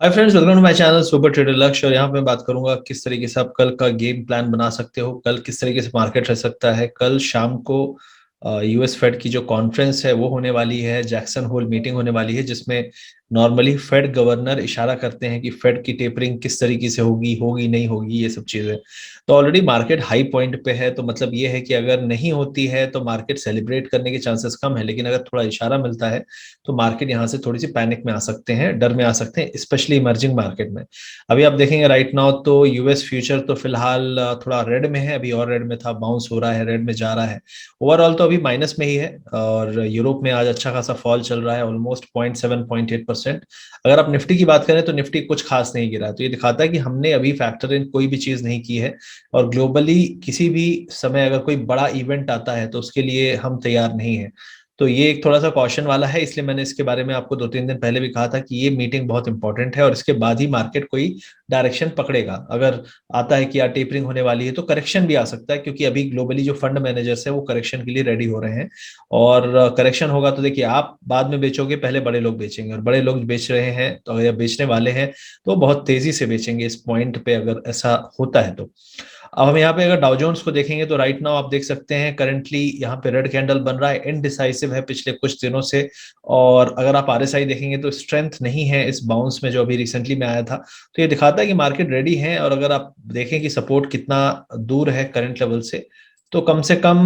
Hi friends, welcome to my channel super trader Lakshya. और यहाँ पे मैं बात करूंगा किस तरीके से आप कल का गेम प्लान बना सकते हो, कल किस तरीके से मार्केट रह सकता है। कल शाम को यूएस फेड की जो कॉन्फ्रेंस है वो होने वाली है, जैक्सन होल मीटिंग होने वाली है, जिसमें नॉर्मली फेड गवर्नर इशारा करते हैं कि फेड की टेपरिंग किस तरीके से होगी, होगी नहीं होगी, ये सब चीजें। तो ऑलरेडी मार्केट हाई पॉइंट पे है, तो मतलब ये है कि अगर नहीं होती है तो मार्केट सेलिब्रेट करने के चांसेस कम है, लेकिन अगर थोड़ा इशारा मिलता है तो मार्केट यहाँ से थोड़ी सी पैनिक में आ सकते हैं, डर में आ सकते हैं, स्पेशली इमर्जिंग मार्केट में। अभी आप देखेंगे राइट नाउ तो यूएस फ्यूचर तो फिलहाल थोड़ा रेड में है, अभी और रेड में था, बाउंस हो रहा है, रेड में जा रहा है। ओवरऑल तो अभी माइनस में ही है। और यूरोप में आज अच्छा खासा फॉल चल रहा है, ऑलमोस्ट 0.7-0.8%। अगर आप निफ्टी की बात करें तो निफ्टी कुछ खास नहीं गिरा है, तो ये दिखाता है कि हमने अभी फैक्टर इन कोई भी चीज नहीं की है। और ग्लोबली किसी भी समय अगर कोई बड़ा इवेंट आता है तो उसके लिए हम तैयार नहीं है। तो ये एक थोड़ा सा कॉशन वाला है, इसलिए मैंने इसके बारे में आपको 2-3 दिन पहले भी कहा था कि ये मीटिंग बहुत इंपॉर्टेंट है और इसके बाद ही मार्केट कोई डायरेक्शन पकड़ेगा। अगर आता है कि यार टेपरिंग होने वाली है तो करेक्शन भी आ सकता है, क्योंकि अभी ग्लोबली जो फंड मैनेजर्स है वो करेक्शन के लिए रेडी हो रहे हैं। और करेक्शन होगा तो देखिए, आप बाद में बेचोगे, पहले बड़े लोग बेचेंगे, और बड़े लोग बेच रहे हैं तो अगर बेचने वाले हैं तो बहुत तेजी से बेचेंगे इस पॉइंट पे, अगर ऐसा होता है तो। अब हम यहाँ पे अगर डाउ जोन्स को देखेंगे तो राइट नाउ आप देख सकते हैं करंटली यहाँ पे रेड कैंडल बन रहा है, इनडिसाइसिव है पिछले कुछ दिनों से। और अगर आप आरएसआई देखेंगे तो स्ट्रेंथ नहीं है इस बाउंस में जो अभी रिसेंटली में आया था। तो ये दिखाता है कि मार्केट रेडी है। और अगर आप देखें कि सपोर्ट कितना दूर है करंट लेवल से, तो कम से कम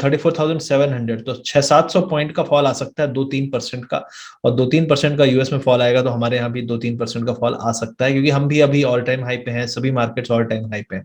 34,700, तो 600-700 पॉइंट का फॉल आ सकता है, 2-3% का। और 2-3% का यूएस में फॉल आएगा तो हमारे यहाँ भी 2-3% का फॉल आ सकता है, क्योंकि हम भी अभी ऑल टाइम हाई पे हैं, सभी मार्केट्स ऑल टाइम हाई पे हैं।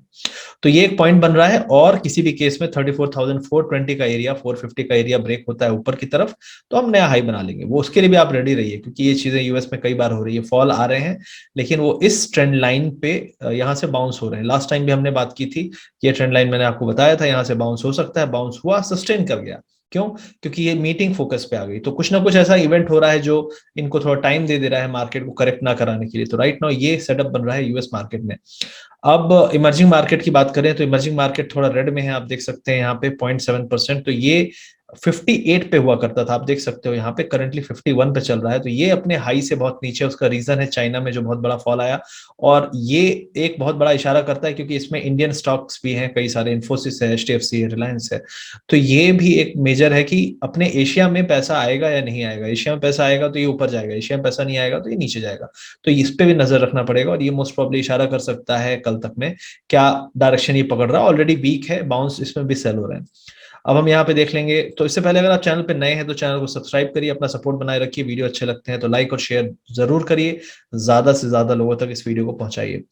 तो ये एक पॉइंट बन रहा है। और किसी भी केस में 34,420 का एरिया, 450 का एरिया ब्रेक होता है ऊपर की तरफ, तो हम नया हाई बना लेंगे। वो उसके लिए भी आप रेडी रहिए, क्योंकि ये चीजें यूएस में कई बार हो रही है, फॉल आ रहे हैं लेकिन वो इस ट्रेंड लाइन पे यहाँ से बाउंस हो रहे हैं। लास्ट टाइम भी हमने बात की थी, ये ट्रेंड लाइन मैंने आपको बताया था, यहाँ से बाउंस हो सकता है, बाउंस हुआ, सस्टेन कर गया। क्यों? क्योंकि ये मीटिंग फोकस पे आ गई, तो कुछ ना कुछ ऐसा इवेंट हो रहा है जो इनको थोड़ा टाइम दे दे रहा है मार्केट को करेक्ट ना कराने के लिए। तो राइट नाउ ये सेटअप बन रहा है यूएस मार्केट में। अब इमर्जिंग मार्केट की बात करें तो इमर्जिंग मार्केट थोड़ा रेड में है, आप देख सकते हैं यहाँ पे 0.7%। तो ये 58 पे हुआ करता था, आप देख सकते हो यहाँ पे करंटली 51 पे चल रहा है। तो ये अपने हाई से बहुत नीचे, उसका रीजन है चाइना में जो बहुत बड़ा फॉल आया। और ये एक बहुत बड़ा इशारा करता है, क्योंकि इसमें इंडियन स्टॉक्स भी हैं कई सारे, इन्फोसिस है, एचडीएफसी है, रिलायंस है। तो ये भी एक मेजर है कि अपने एशिया में पैसा आएगा या नहीं आएगा। एशिया में पैसा आएगा तो ये ऊपर जाएगा, एशिया में पैसा नहीं आएगा तो ये नीचे जाएगा। तो इस पे भी नजर रखना पड़ेगा, और ये मोस्ट प्रॉब्ली इशारा कर सकता है कल तक में क्या डायरेक्शन ये पकड़ रहा है। ऑलरेडी वीक है, बाउंस इसमें भी सेल हो रहे हैं। अब हम यहाँ पे देख लेंगे, तो इससे पहले अगर आप चैनल पे नए हैं तो चैनल को सब्सक्राइब करिए, अपना सपोर्ट बनाए रखिए, वीडियो अच्छे लगते हैं तो लाइक और शेयर जरूर करिए, ज्यादा से ज्यादा लोगों तक इस वीडियो को पहुंचाइए।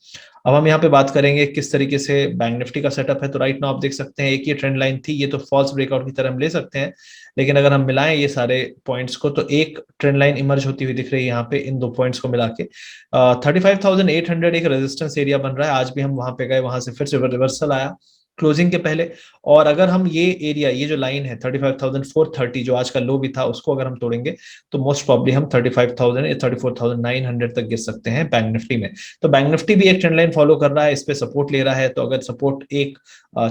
अब हम यहाँ पे बात करेंगे किस तरीके से बैंक निफ्टी का सेटअप है। तो राइट नाउ आप देख सकते हैं एक ये ट्रेंड लाइन थी, ये तो फॉल्स ब्रेकआउट की तरह हम ले सकते हैं, लेकिन अगर हम मिलाएं ये सारे पॉइंट्स को तो एक ट्रेंड लाइन इमर्ज होती हुई दिख रही है यहाँ पे, इन दो पॉइंट्स को मिला के 35,800 एक रेजिस्टेंस एरिया बन रहा है। आज भी हम वहां पे गए, वहां से फिर से रिवर्सल आया क्लोजिंग के पहले। और अगर हम ये एरिया, ये जो लाइन है 35,430 जो आज का लो भी था, उसको अगर हम तोड़ेंगे तो मोस्ट प्रॉब्ली हम 35,000 या 34,900 तक गिर सकते हैं बैंक निफ्टी में। तो बैंक निफ्टी भी एक ट्रेंड लाइन फॉलो कर रहा है, इस पे सपोर्ट ले रहा है। तो अगर सपोर्ट एक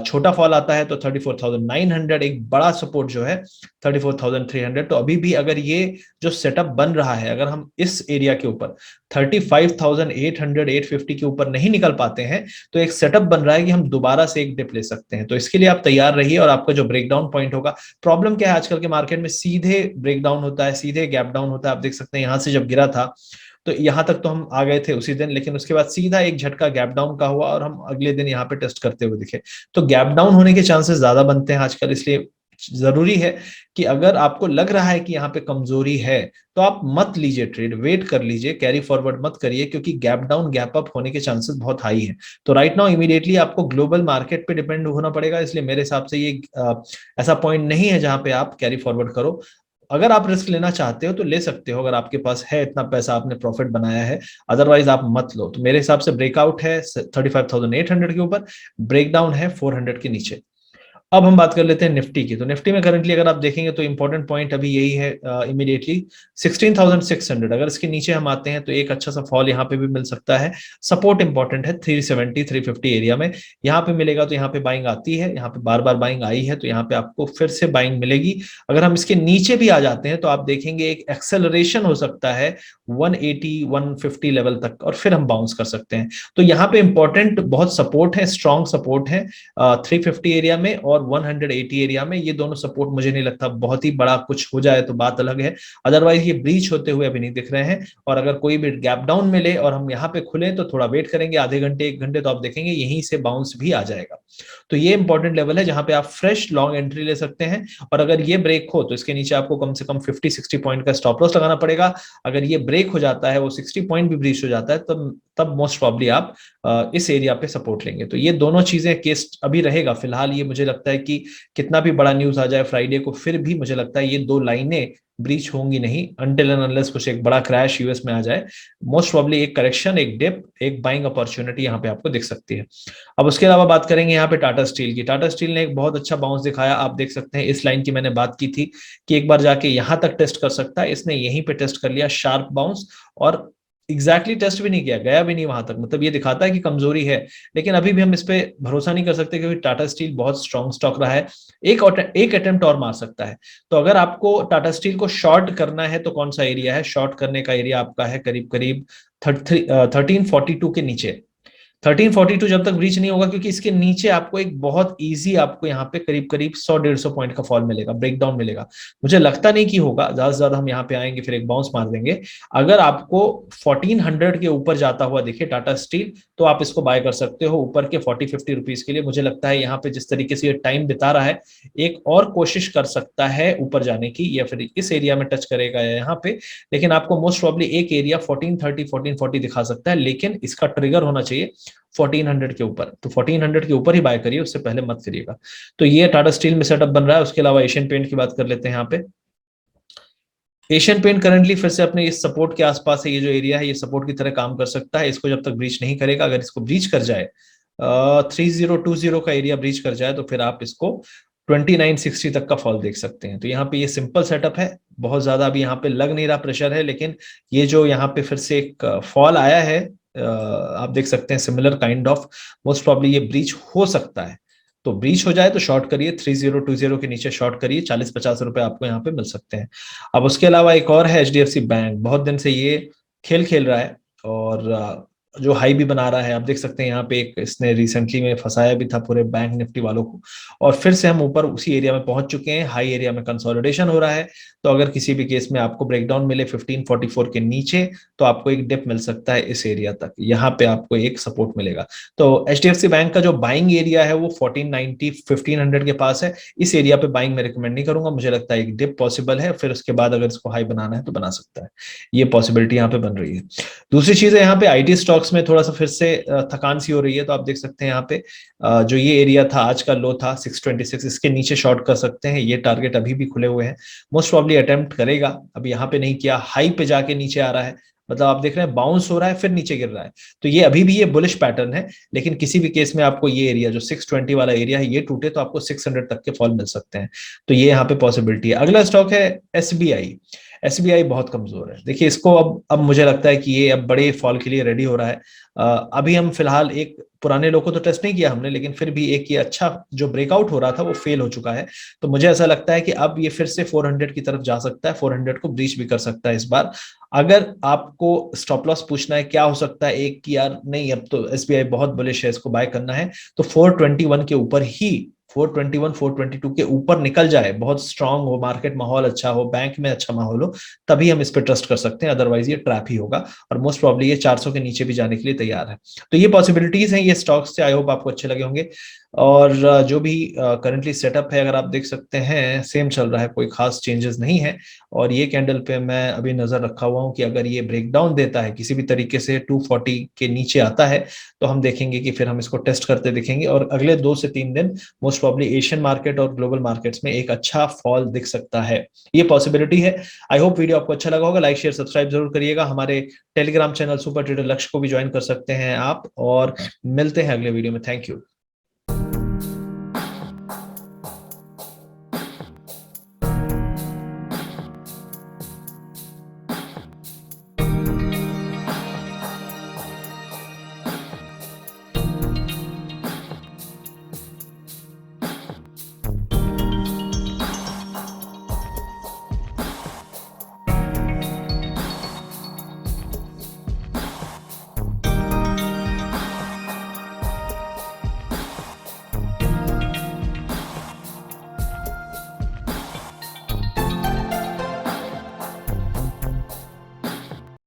छोटा फॉल आता है तो 34,900, एक बड़ा सपोर्ट जो है 34,300। तो अभी भी अगर ये जो सेटअप बन रहा है, अगर हम इस एरिया के ऊपर 35,800 850 के ऊपर नहीं निकल पाते हैं, तो एक सेटअप बन रहा है कि हम दोबारा से एक डिप ले सकते हैं। तो इसके लिए आप तैयार रहिए। और आपका जो ब्रेकडाउन पॉइंट होगा, प्रॉब्लम क्या है आजकल के मार्केट में, सीधे ब्रेकडाउन होता है, सीधे गैप डाउन होता है। आप देख सकते हैं यहां से जब गिरा था तो यहां तक तो हम आ गए थे उसी दिन, लेकिन उसके बाद सीधा एक झटका गैप डाउन का हुआ और हम अगले दिन यहाँ पे टेस्ट करते हुए दिखे। तो गैप डाउन होने के चांसेस ज्यादा बनते हैं आजकल, इसलिए जरूरी है कि अगर आपको लग रहा है कि यहाँ पे कमजोरी है तो आप मत लीजिए ट्रेड, वेट कर लीजिए, कैरी फॉरवर्ड मत करिए, क्योंकि गैप डाउन गैप अप होने के चांसेस बहुत हाई हैं। तो राइट नाउ इमीडिएटली आपको ग्लोबल मार्केट पे डिपेंड होना पड़ेगा, इसलिए मेरे हिसाब से ये ऐसा पॉइंट नहीं है जहां पे आप कैरी फॉरवर्ड करो। अगर आप रिस्क लेना चाहते हो तो ले सकते हो, अगर आपके पास है इतना पैसा, आपने प्रॉफिट बनाया है, अदरवाइज आप मत लो। तो मेरे हिसाब से ब्रेकआउट है 35,800 के ऊपर, ब्रेकडाउन है 400 के नीचे। अब हम बात कर लेते हैं निफ्टी की। तो निफ्टी में करंटली अगर आप देखेंगे तो इंपॉर्टेंट पॉइंट अभी यही है, इमीडिएटली 16,600, अगर इसके नीचे हम आते हैं तो एक अच्छा सा फॉल यहाँ पे भी मिल सकता है। सपोर्ट इंपॉर्टेंट है 370 350 एरिया में, यहाँ पे मिलेगा तो यहाँ पे बाइंग आती है, यहाँ पे बार बार बाइंग आई है तो यहाँ पे आपको फिर से बाइंग मिलेगी। अगर हम इसके नीचे भी आ जाते हैं तो आप देखेंगे एक एक्सेलरेशन हो सकता है 180 150 लेवल तक, और फिर हम बाउंस कर सकते हैं। तो यहाँ पे इंपॉर्टेंट बहुत सपोर्ट है, स्ट्रॉन्ग सपोर्ट है 350 एरिया में और 180 एरिया में। ये दोनों सपोर्ट मुझे नहीं लगता बहुत ही बड़ा कुछ हो जाए तो बात अलग है, अदरवाइज ये ब्रीच होते हुए अभी नहीं दिख रहे हैं। और अगर कोई भी गैप डाउन मिले और हम यहाँ पे खुले तो थोड़ा वेट करेंगे आधे घंटे 1 घंटे, तो आप देखेंगे यहीं से बाउंस भी आ जाएगा। तो ये इंपॉर्टेंट लेवल है जहां पे आप फ्रेश लॉन्ग एंट्री ले सकते हैं। और अगर ये ब्रेक हो तो इसके नीचे आपको कम से कम 50-60 पॉइंट का स्टॉप लॉस लगाना पड़ेगा। अगर ये ब्रेक हो जाता है, वो 60 पॉइंट भी ब्रीच हो जाता है, तब मोस्ट प्रॉब्ली आप इस एरिया पे सपोर्ट लेंगे। तो ये दोनों चीजें केस अभी रहेगा फिलहाल। ये मुझे लगता है कि कितना भी बड़ा न्यूज आ जाए फ्राइडे को, फिर भी मुझे लगता है ये दो लाइनें ब्रीच होंगी नहीं, अनटिल एंड अनलेस कुछ एक बड़ा क्रैश यूएस में आ जाए। मोस्ट प्रॉब्ली एक करेक्शन, एक डिप, एक बाइंग अपॉर्चुनिटी यहाँ पे आपको दिख सकती है। अब उसके अलावा बात करेंगे यहाँ पे टाटा स्टील की। टाटा स्टील ने एक बहुत अच्छा बाउंस दिखाया, आप देख सकते हैं इस लाइन की मैंने बात की थी कि एक बार जाके यहां तक टेस्ट कर सकता है, इसने यहीं पे टेस्ट कर लिया, शार्प बाउंस। और एग्जैक्टली टेस्ट भी नहीं किया, गया भी नहीं वहां तक, मतलब ये दिखाता है कि कमजोरी है। लेकिन अभी भी हम इस पे भरोसा नहीं कर सकते क्योंकि टाटा स्टील बहुत स्ट्रॉन्ग स्टॉक रहा है, एक अटेम्प्ट और मार सकता है। तो अगर आपको टाटा स्टील को शॉर्ट करना है तो कौन सा एरिया है? शॉर्ट करने का एरिया आपका है करीब करीब 1342 के नीचे। 1342 जब तक ब्रीच नहीं होगा, क्योंकि इसके नीचे आपको एक बहुत इजी, आपको यहाँ पे करीब करीब 100-150 पॉइंट का फॉल मिलेगा, ब्रेकडाउन मिलेगा। मुझे लगता नहीं कि होगा, ज्यादा से ज्यादा हम यहाँ पे आएंगे फिर एक बाउंस मार देंगे। अगर आपको 1400 के ऊपर जाता हुआ दिखे टाटा स्टील तो आप इसको बाय कर सकते हो ऊपर के 40-50 रुपीज के लिए। मुझे लगता है यहाँ पे जिस तरीके से ये टाइम बिता रहा है, एक और कोशिश कर सकता है ऊपर जाने की, या फिर इस एरिया में टच करेगा यहाँ पे। लेकिन आपको मोस्ट प्रॉब्ली एक एरिया 1430 1440 दिखा सकता है, लेकिन इसका ट्रिगर होना चाहिए 1400 के ऊपर। तो 1400 के ऊपर ही बाय करिए, उससे पहले मत करिएगा। तो ये टाटा स्टील में सेटअप बन रहा है। उसके अलावा एशियन पेंट की बात कर लेते हैं यहाँ पे। एशियन पेंट करंटली फिर से अपने इस सपोर्ट के आसपास है, ये जो एरिया है ये सपोर्ट की तरह काम कर सकता है। इसको जब तक ब्रीच नहीं करेगा, अगर इसको ब्रीच कर जाए 3020 का एरिया ब्रीच कर जाए, तो फिर आप इसको 2960 तक का फॉल देख सकते हैं। तो यहाँ पे ये सिंपल सेटअप है, बहुत ज्यादा अभी यहाँ पे लग नहीं रहा प्रेशर है, लेकिन ये जो यहाँ पे फिर से एक फॉल आया है, आप देख सकते हैं similar kind of, most probably ये ब्रीच हो सकता है। तो ब्रीच हो जाए तो शॉर्ट करिए, 3020 के नीचे शॉर्ट करिए, 40-50 रुपए आपको यहाँ पे मिल सकते हैं। अब उसके अलावा एक और है एचडीएफसी बैंक, बहुत दिन से ये खेल खेल रहा है और जो हाई भी बना रहा है। आप देख सकते हैं यहाँ पे एक इसने रिसेंटली में फंसाया भी था पूरे बैंक निफ्टी वालों को, और फिर से हम ऊपर उसी एरिया में पहुंच चुके हैं, हाई एरिया में कंसोलिडेशन हो रहा है। तो अगर किसी भी केस में आपको ब्रेकडाउन मिले 1544 के नीचे, तो आपको एक डिप मिल सकता है इस एरिया तक, यहाँ पे आपको एक सपोर्ट मिलेगा। तो एचडीएफसी बैंक का जो बाइंग एरिया है वो 1490 1500 के पास है। इस एरिया पे बाइंग मैं रिकमेंड नहीं करूंगा, मुझे लगता है एक डिप पॉसिबल है, फिर उसके बाद अगर इसको हाई बनाना है तो बना सकता है, ये पॉसिबिलिटी यहाँ पे बन रही है। दूसरी चीज है यहाँ पे आईटी स्टॉक्स में थोड़ा सा फिर से थकान सी हो रही है। तो आप देख सकते हैं यहाँ पे जो ये एरिया था, आज का लो था 626, इसके नीचे शॉर्ट कर सकते हैं, ये टारगेट अभी भी खुले हुए हैं। मोस्ट प्रॉब्ली अटेम्प्ट करेगा, अभी यहाँ पे नहीं किया, हाई पे जाके नीचे आ रहा है, मतलब आप देख रहे हैं बाउंस हो रहा है फिर नीचे गिर रहा है। तो ये अभी भी ये बुलिश पैटर्न है, लेकिन किसी भी केस में आपको ये एरिया जो 620 वाला एरिया है ये टूटे तो आपको 600 तक के फॉल मिल सकते हैं। तो ये यहाँ पे पॉसिबिलिटी है। अगला स्टॉक है एसबीआई। एसबीआई बहुत कमजोर है, देखिए इसको अब मुझे लगता है कि ये अब बड़े फॉल के लिए रेडी हो रहा है। अभी हम फिलहाल एक पुराने लोग को तो टेस्ट नहीं किया हमने, लेकिन फिर भी एक ये अच्छा जो ब्रेकआउट हो रहा था वो फेल हो चुका है। तो मुझे ऐसा लगता है कि अब ये फिर से 400 की तरफ जा सकता है, 400 को ब्रीच भी कर सकता है इस बार। अगर आपको स्टॉप लॉस पूछना है क्या हो सकता है एक कि यार नहीं अब तो एसबीआई बहुत बुलिश है, इसको बाय करना है, तो 421 के ऊपर ही, 421 422 के ऊपर निकल जाए, बहुत स्ट्रांग हो मार्केट, माहौल अच्छा हो, बैंक में अच्छा माहौल हो, तभी हम इस पर ट्रस्ट कर सकते हैं, अदरवाइज ये ट्रैप ही होगा। और मोस्ट प्रॉब्ली ये 400 के नीचे भी जाने के लिए तैयार है। तो ये पॉसिबिलिटीज हैं ये स्टॉक्स से, आई होप आपको अच्छे लगे होंगे। और जो भी करंटली सेटअप है अगर आप देख सकते हैं सेम चल रहा है, कोई खास चेंजेस नहीं है। और ये कैंडल पे मैं अभी नजर रखा हुआ हूं कि अगर ये ब्रेकडाउन देता है किसी भी तरीके से 240 के नीचे आता है, तो हम देखेंगे कि फिर हम इसको टेस्ट करते दिखेंगे। और अगले 2 से 3 दिन मोस्ट प्रॉब्ली एशियन मार्केट और ग्लोबल मार्केट्स में एक अच्छा फॉल दिख सकता है, ये पॉसिबिलिटी है। आई होप वीडियो आपको अच्छा लगा होगा, लाइक शेयर सब्सक्राइब जरूर करिएगा। हमारे टेलीग्राम चैनल सुपर ट्रेडर लक्ष्य को भी ज्वाइन कर सकते हैं आप, और मिलते हैं अगले वीडियो में। Thank you.